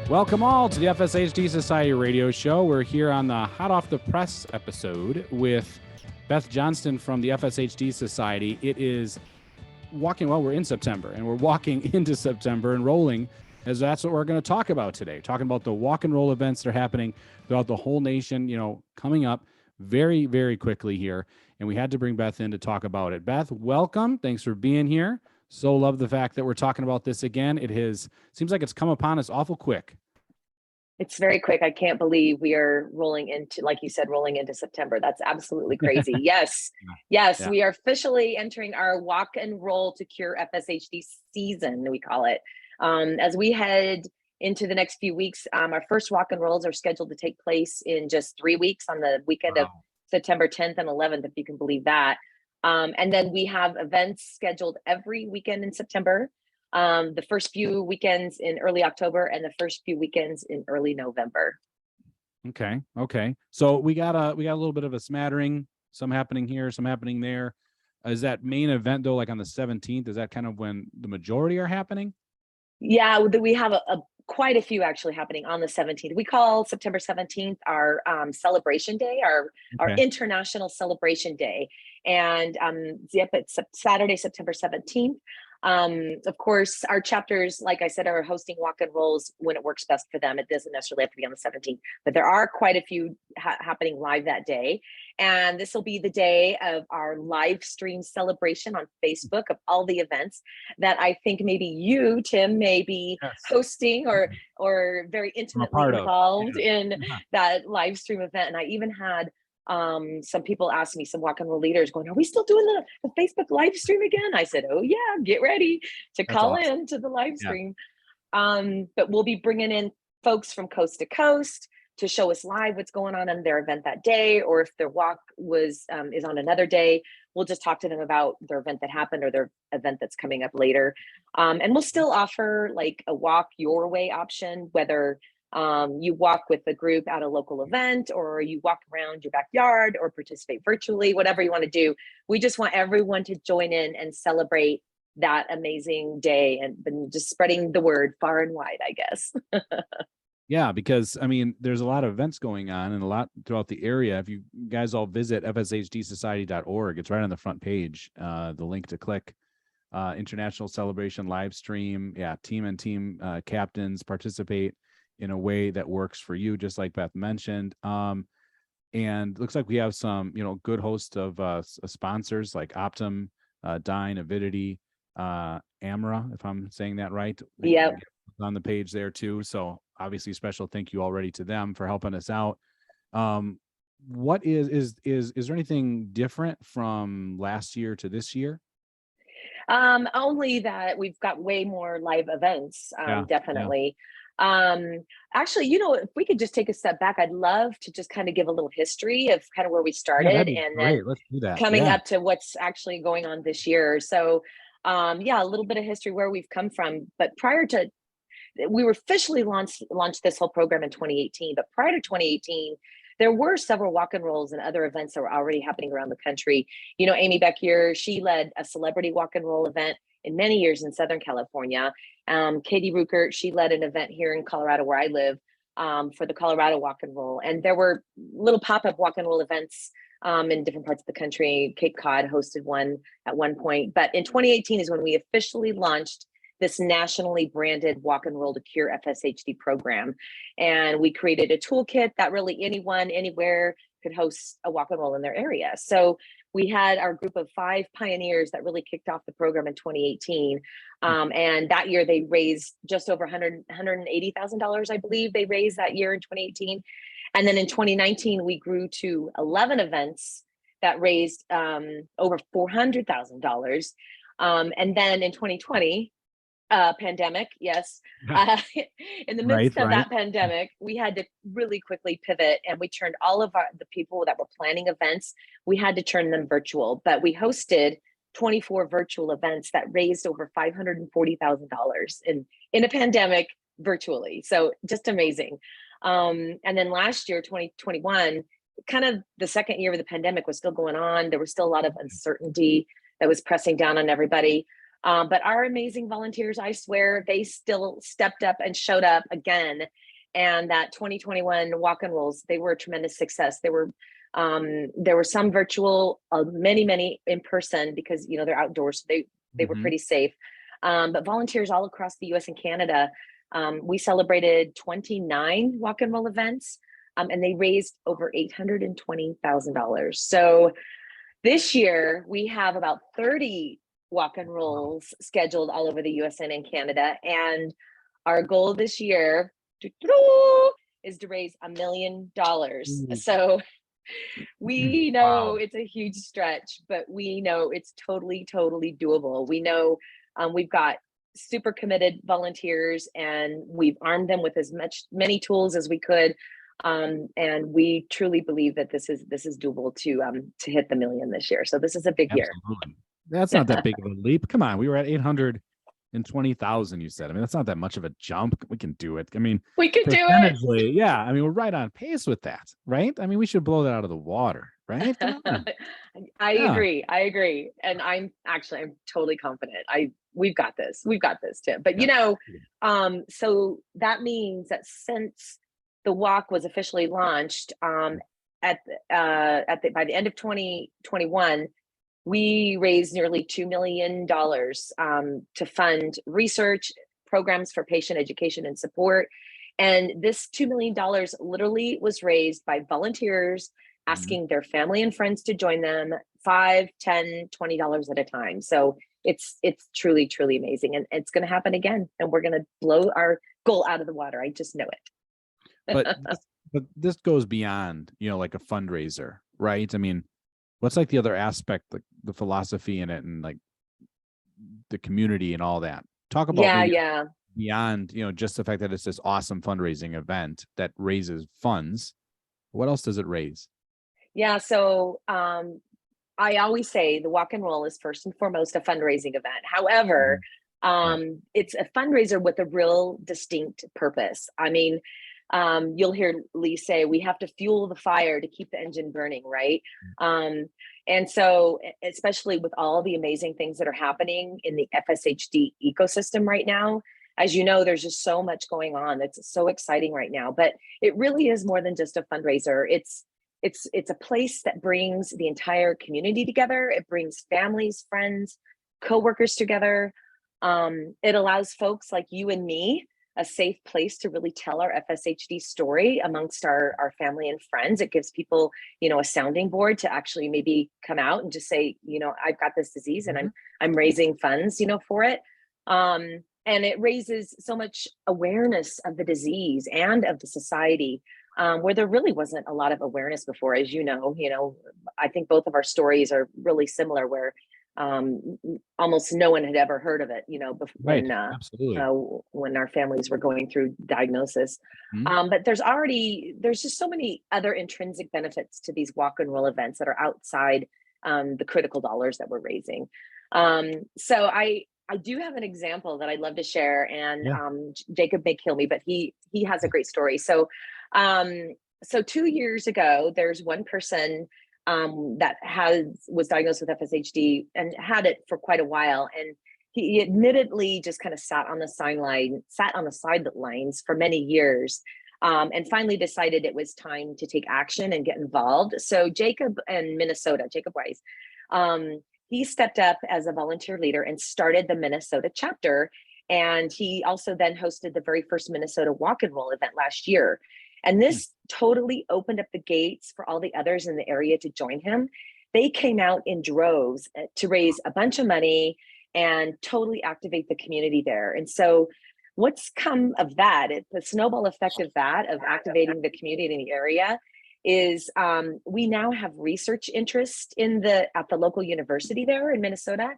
Welcome all to the FSHD Society radio show. We're here on the Hot Off the Press episode with Beth Johnston from the FSHD Society. It is we're in September, and we're walking into September and rolling, as that's what we're going to talk about today. Talking about the walk and roll events that are happening throughout the whole nation, coming up very, very quickly here. And we had to bring Beth in to talk about it. Beth, welcome. Thanks for being here. So love the fact that we're talking about this again. Seems like it's come upon us awful quick. It's very quick. I can't believe we are rolling into September. That's absolutely crazy. Yes. Yeah. We are officially entering our walk and roll to cure FSHD season, we call it. As we head into the next few weeks, our first walk and rolls are scheduled to take place in just 3 weeks on the weekend of September 10th and 11th, if you can believe that. And then we have events scheduled every weekend in September, the first few weekends in early October and the first few weekends in early November. Okay. So we got a little bit of a smattering, some happening here, some happening there. Is that main event though, like on the 17th? Is that kind of when the majority are happening? Yeah, we have quite a few actually happening on the 17th. We call September 17th our celebration day, our international celebration day. And it's Saturday, September 17th. Of course, our chapters, like I said, are hosting walk and rolls when it works best for them. It doesn't necessarily have to be on the 17th, but there are quite a few happening live that day. And this will be the day of our live stream celebration on Facebook of all the events that I think maybe you, Tim, may be hosting or very intimately involved in that live stream event. And I even had some people asked me, some walk and roll leaders going, are we still doing the Facebook live stream again? I said, oh yeah, get ready to call in to the live stream. But we'll be bringing in folks from coast to coast to show us live what's going on their event that day, or if their walk is on another day, we'll just talk to them about their event that happened or their event that's coming up later. And we'll still offer like a walk your way option, whether you walk with a group at a local event, or you walk around your backyard or participate virtually, whatever you want to do. We just want everyone to join in and celebrate that amazing day and just spreading the word far and wide, I guess. Yeah, because there's a lot of events going on and a lot throughout the area. If you guys all visit fshdsociety.org, it's right on the front page, the link to click. International celebration live stream. Yeah, team captains participate in a way that works for you, just like Beth mentioned. And looks like we have some, good host of sponsors like Optum, Dine, Avidity, Amra, if I'm saying that right. Yeah. On the page there too. So obviously special thank you already to them for helping us out. What is there anything different from last year to this year? Only that we've got way more live events, definitely. Actually, if we could just take a step back, I'd love to just kind of give a little history of kind of where we started and then let's do that. Coming up to what's actually going on this year. So, a little bit of history where we've come from, but we were officially launched this whole program in 2018, but prior to 2018, there were several walk and rolls and other events that were already happening around the country. Amy Beck-Yer, she led a celebrity walk and roll event in many years in Southern California. Katie Ruckert, she led an event here in Colorado where I live for the Colorado Walk and Roll. And there were little pop-up walk and roll events in different parts of the country. Cape Cod hosted one at one point. But in 2018 is when we officially launched this nationally branded walk and roll to cure FSHD program. And we created a toolkit that really anyone, anywhere could host a walk and roll in their area. So we had our group of 5 pioneers that really kicked off the program in 2018. And that year they raised just over $180,000, I believe they raised that year in 2018. And then in 2019, we grew to 11 events that raised over $400,000. And then in 2020, pandemic, yes. In the midst of that pandemic, we had to really quickly pivot, and we turned all of the people that were planning events, we had to turn them virtual. But we hosted 24 virtual events that raised over $540,000 in a pandemic virtually. So just amazing. And then last year, 2021, kind of the second year of the pandemic was still going on. There was still a lot of uncertainty that was pressing down on everybody. But our amazing volunteers, I swear, they still stepped up and showed up again. And that 2021 walk and rolls, they were a tremendous success. There were some virtual, many in person, because they're outdoors, so they were pretty safe. But volunteers all across the U.S. and Canada, we celebrated 29 walk and roll events, and they raised over $820,000. So this year we have about 30 walk and rolls scheduled all over the US and in Canada. And our goal this year is to raise $1 million. So we know it's a huge stretch, but we know it's totally doable. We know we've got super committed volunteers, and we've armed them with many tools as we could. And we truly believe that this is doable to hit the million this year. So this is a big year. That's not that big of a leap. Come on, we were at 820,000. You said. I mean, that's not that much of a jump. We can do it. I mean, we can do it. Yeah. I mean, we're right on pace with that, right? I mean, we should blow that out of the water, right? I agree. And I'm totally confident. We've got this, Tim. But so that means that since the walk was officially launched by the end of 2021, we raised nearly $2 million to fund research programs for patient education and support. And this $2 million literally was raised by volunteers asking their family and friends to join them, $5, $10, $20 at a time. So it's truly amazing. And it's going to happen again. And we're going to blow our goal out of the water. I just know it. but this goes beyond, like a fundraiser, right? I mean, what's like the other aspect, like the philosophy in it and like the community and all that? Talk about beyond, just the fact that it's this awesome fundraising event that raises funds. What else does it raise? Yeah. So I always say the walk and roll is first and foremost a fundraising event. However, it's a fundraiser with a real distinct purpose. I mean, you'll hear Lee say, we have to fuel the fire to keep the engine burning, right? And so, especially with all the amazing things that are happening in the FSHD ecosystem right now, as you know, there's just so much going on. That's so exciting right now, but it really is more than just a fundraiser. It's a place that brings the entire community together. It brings families, friends, coworkers together. It allows folks like you and me a safe place to really tell our FSHD story amongst our family and friends. It gives people, a sounding board to actually maybe come out and just say, I've got this disease and I'm raising funds, for it. And it raises so much awareness of the disease and of the society, where there really wasn't a lot of awareness before. As you know, I think both of our stories are really similar, where almost no one had ever heard of it, before, when our families were going through diagnosis. But there's just so many other intrinsic benefits to these walk and roll events that are outside the critical dollars that we're raising. So I do have an example that I'd love to share, and Jacob may kill me, but he has a great story. So 2 years ago, there's one person that was diagnosed with FSHD and had it for quite a while, and he admittedly just kind of sat on the sidelines for many years, and finally decided it was time to take action and get involved. So Jacob in Minnesota, Jacob Wise, he stepped up as a volunteer leader and started the Minnesota chapter. And he also then hosted the very first Minnesota walk and roll event last year. And this totally opened up the gates for all the others in the area to join him. They came out in droves to raise a bunch of money and totally activate the community there. And so what's come of that, the snowball effect of that, of activating the community in the area, is we now have research interest at the local university there in Minnesota.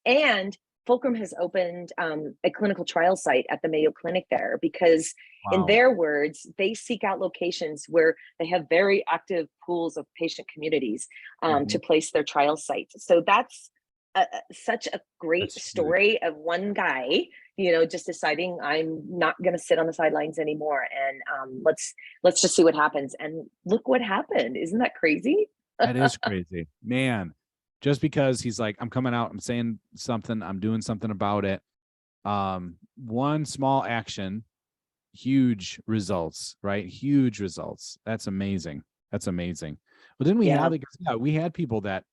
And Fulcrum has opened a clinical trial site at the Mayo Clinic there, because in their words, they seek out locations where they have very active pools of patient communities to place their trial sites. So that's such a great story of one guy, just deciding, I'm not going to sit on the sidelines anymore, and let's just see what happens. And look what happened. Isn't that crazy? That is crazy, man. just because he's like, I'm coming out, I'm saying something, I'm doing something about it. One small action, huge results, right? Huge results. That's amazing. That's amazing. Well, didn't we have, we had people that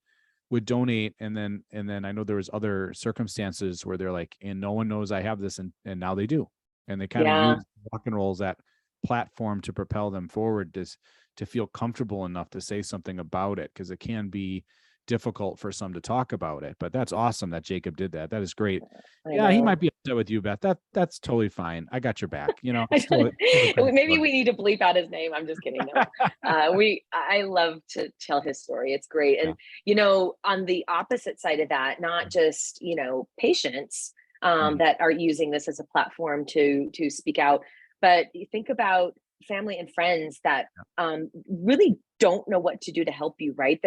would donate, and then I know there was other circumstances where they're like, and no one knows I have this, and now they do, and they kind of use rock and roll as that platform to propel them forward, to feel comfortable enough to say something about it, because it can be difficult for some to talk about it. But that's awesome that Jacob did that. That is great. He might be upset with you, Beth. That's totally fine. I got your back. It's totally maybe we need to bleep out his name. I'm just kidding. No. I love to tell his story. It's great. And on the opposite side of that, not just patients that are using this as a platform to speak out, but you think about family and friends that really don't know what to do to help you, right?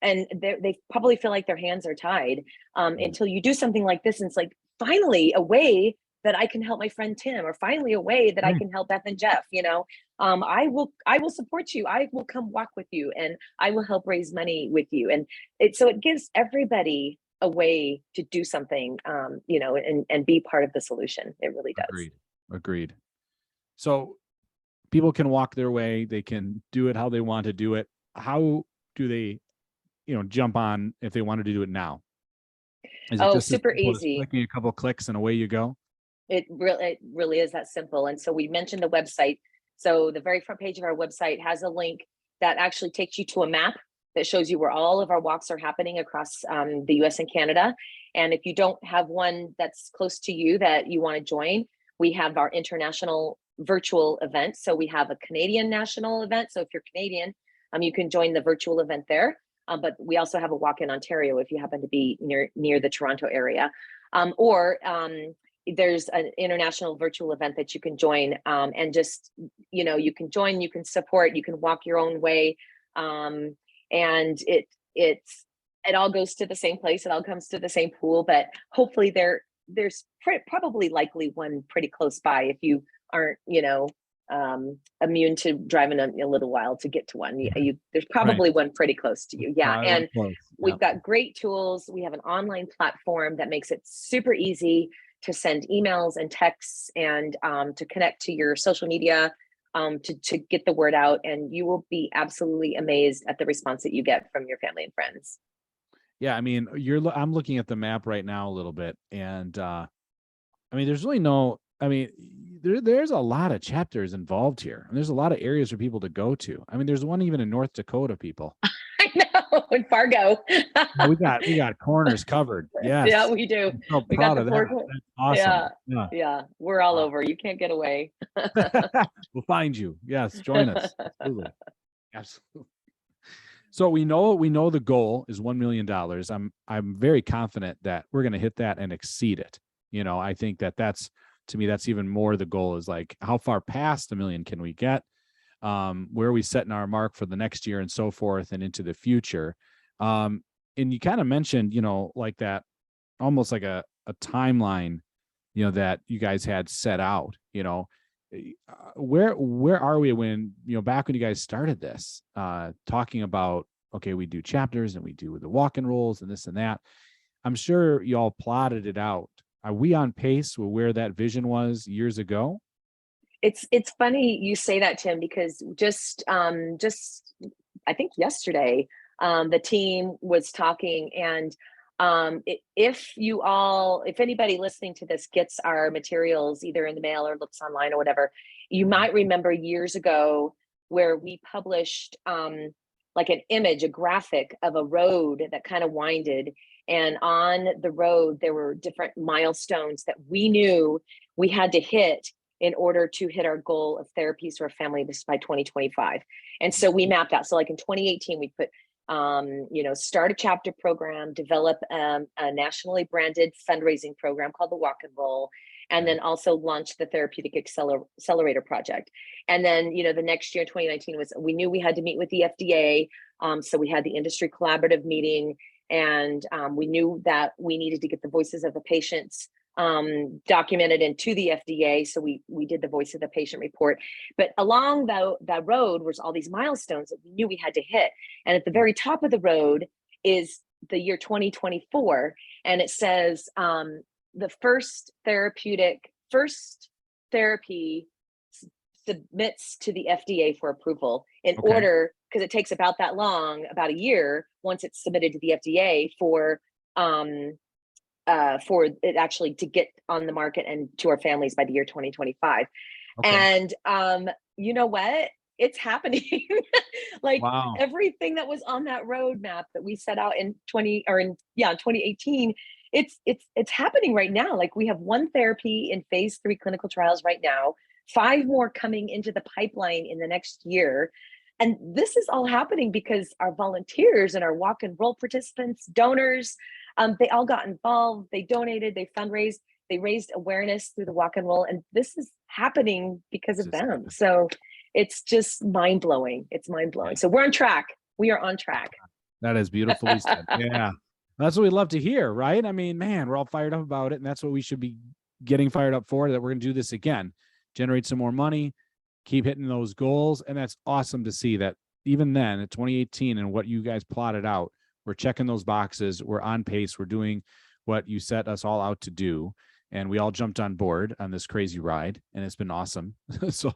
And they probably feel like their hands are tied until you do something like this. And it's like, finally, a way that I can help my friend Tim, or finally a way that I can help Beth and Jeff. I will support you. I will come walk with you, and I will help raise money with you. And so it gives everybody a way to do something, and be part of the solution. It really does. Agreed. So people can walk their way. They can do it how they want to do it. How do they, jump on if they wanted to do it now? Is it just super easy? Clicking a couple of clicks and away you go. It really is that simple. And so we mentioned the website. So the very front page of our website has a link that actually takes you to a map that shows you where all of our walks are happening across the US and Canada. And if you don't have one that's close to you that you want to join, we have our international virtual event. So we have a Canadian national event. So if you're Canadian, you can join the virtual event there. But we also have a walk in Ontario if you happen to be near the Toronto area. Or there's an international virtual event that you can join, and just, you can join, you can support, you can walk your own way. And it all goes to the same place. It all comes to the same pool, but hopefully there's probably likely one pretty close by if you aren't, immune to driving a little while to get to one. There's probably one pretty close to you. Yeah. And we've got great tools. We have an online platform that makes it super easy to send emails and texts, and to connect to your social media, to get the word out. And you will be absolutely amazed at the response that you get from your family and friends. Yeah. I mean, I'm looking at the map right now a little bit, and there's really there's a lot of chapters involved here. And there's a lot of areas for people to go to. There's one even in North Dakota, people. I know, in Fargo. we got corners covered. Yes. Yeah, we do. I'm so we proud got of that. That's awesome. Yeah. We're all over. You can't get away. We'll find you. Yes, join us. Absolutely. So we know the goal is $1 million. I'm very confident that we're going to hit that and exceed it. I think that's, to me, that's even more the goal, is like, how far past $1 million can we get? Where are we setting our mark for the next year and so forth and into the future? And you kind of mentioned, like that, almost like a timeline, that you guys had set out. Where are we when, back when you guys started this, talking about, okay, we do chapters and we do the walk and rolls and this and that. I'm sure you all plotted it out. Are we on pace with where that vision was years ago? It's funny you say that, Tim, because just I think yesterday, the team was talking, and if anybody listening to this gets our materials either in the mail or looks online or whatever, you might remember years ago where we published like an image, a graphic of a road that kind of winded. And on the road, there were different milestones that we knew we had to hit in order to hit our goal of therapies for a family by 2025. And so we mapped out. So like in 2018, we put, start a chapter program, develop a nationally branded fundraising program called the Walk and Roll, and then also launch the Therapeutic Accelerator Project. And then, the next year, 2019, we knew we had to meet with the FDA. So we had the industry collaborative meeting, and we knew that we needed to get the voices of the patients documented into the FDA. So we did the voice of the patient report. But along that road was all these milestones that we knew we had to hit. And at the very top of the road is the year 2024, and it says the first therapy submits to the FDA for approval in order, because it takes about that long, about a year, once it's submitted to the FDA for it actually to get on the market and to our families by the year 2025. And you know what? It's happening. Like everything that was on that roadmap that we set out in 2018, it's happening right now. Like we have one therapy in phase 3 clinical trials right now, 5 more coming into the pipeline in the next year. And this is all happening because our volunteers and our walk and roll participants, donors, they all got involved, they donated, they fundraised, they raised awareness through the walk and roll. And this is happening because of them. So it's just mind blowing. It's mind blowing. So we're on track. We are on track. That is beautifully said. Yeah. That's what we love to hear, right? I mean, man, we're all fired up about it. And that's what we should be getting fired up for, that we're going to do this again, generate some more money, keep hitting those goals. And that's awesome to see that even then in 2018 and what you guys plotted out, we're checking those boxes. We're on pace. We're doing what you set us all out to do. And we all jumped on board on this crazy ride, and it's been awesome. so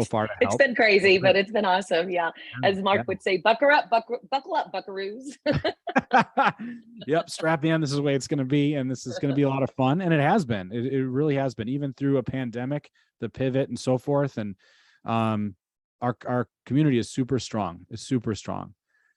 far to help. It's been crazy, but it's been awesome. Yeah. As Mark would say, buckle up, buckaroos. Yep. Strap in. This is the way it's going to be. And this is going to be a lot of fun. And it has been, it really has been, even through a pandemic, the pivot and so forth. And our community is super strong. It's super strong.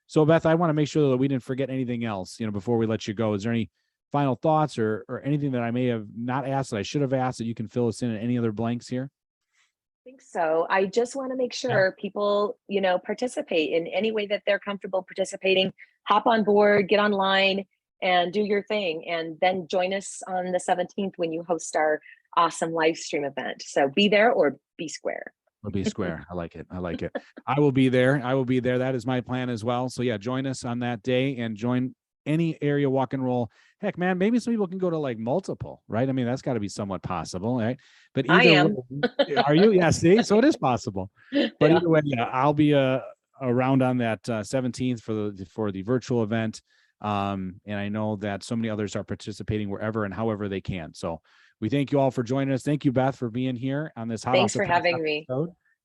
So Beth, I want to make sure that we didn't forget anything else, before we let you go. Is there any final thoughts or anything that I may have not asked that I should have asked that you can fill us in at any other blanks here? I think so. I just want to make sure people, participate in any way that they're comfortable participating. Hop on board, get online, and do your thing. And then join us on the 17th when you host our awesome live stream event. So be there or be square. Or be square. I like it. I like it. I will be there. That is my plan as well. So yeah, join us on that day and join any area walk and roll. Heck, man, maybe some people can go to like multiple, right? I mean, that's got to be somewhat possible, right? But either I am. way, are you? Yeah, see, so it is possible. But either way, yeah, I'll be around on that 17th for the virtual event, and I know that so many others are participating wherever and however they can. So we thank you all for joining us. Thank you, Beth, for being here on this. Thanks for having me.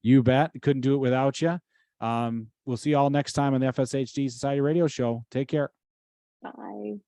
You bet. Couldn't do it without you. We'll see you all next time on the FSHD Society Radio Show. Take care. Bye.